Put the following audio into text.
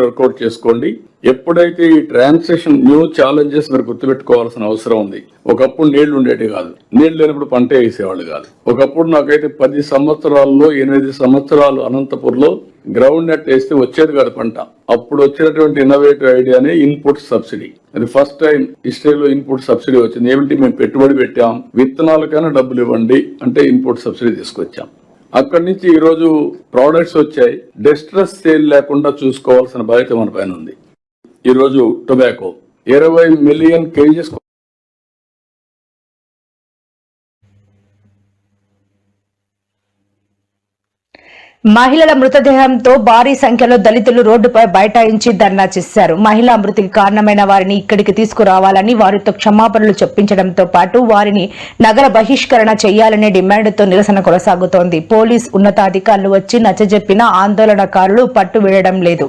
Work out చేసుకోండి. ఎప్పుడైతే ఈ ట్రాన్సాక్షన్ న్యూ ఛాలెంజెస్ మీరు గుర్తుపెట్టుకోవాల్సిన అవసరం ఉంది. ఒకప్పుడు నీళ్లు ఉండేవి కాదు, నీళ్లు లేనప్పుడు పంట వేసేవాళ్ళు కాదు. ఒకప్పుడు నాకైతే 10 సంవత్సరాల్లో 8 సంవత్సరాలు అనంతపూర్లో గ్రౌండ్ నెట్ వేస్తే వచ్చేది కాదు పంట. అప్పుడు వచ్చినటువంటి ఇన్నోవేటివ్ ఐడియానే ఇన్పుట్ సబ్సిడీ. అది ఫస్ట్ టైం హిస్టరీలో ఇన్పుట్ సబ్సిడీ వచ్చింది. ఏమిటి, మేము పెట్టుబడి పెట్టాం, విత్తనాలకైనా డబ్బులు ఇవ్వండి అంటే ఇన్పుట్ సబ్సిడీ తీసుకొచ్చాం. అక్కడి నుంచి ఈ రోజు ప్రోడక్ట్స్ వచ్చాయి. డిస్ట్రెస్ సేల్ లేకుండా చూసుకోవాల్సిన బాధ్యత మన పైన ఉంది. ఈ రోజు టొబాకో 20 మిలియన్ కేజీస్ మహిళల మృతదేహంతో భారీ సంఖ్యలో దళితులు రోడ్డుపై బైఠాయించి ధర్నా చేశారు. మహిళా మృతికి కారణమైన వారిని ఇక్కడికి తీసుకురావాలని, వారితో క్షమాపణలు చెప్పించడంతో పాటు వారిని నగర బహిష్కరణ చేయాలనే డిమాండ్తో నిరసన కొనసాగుతోంది. పోలీస్ ఉన్నతాధికారులు వచ్చి నచ్చజెప్పినా ఆందోళనకారులు పట్టు వీడడం లేదు.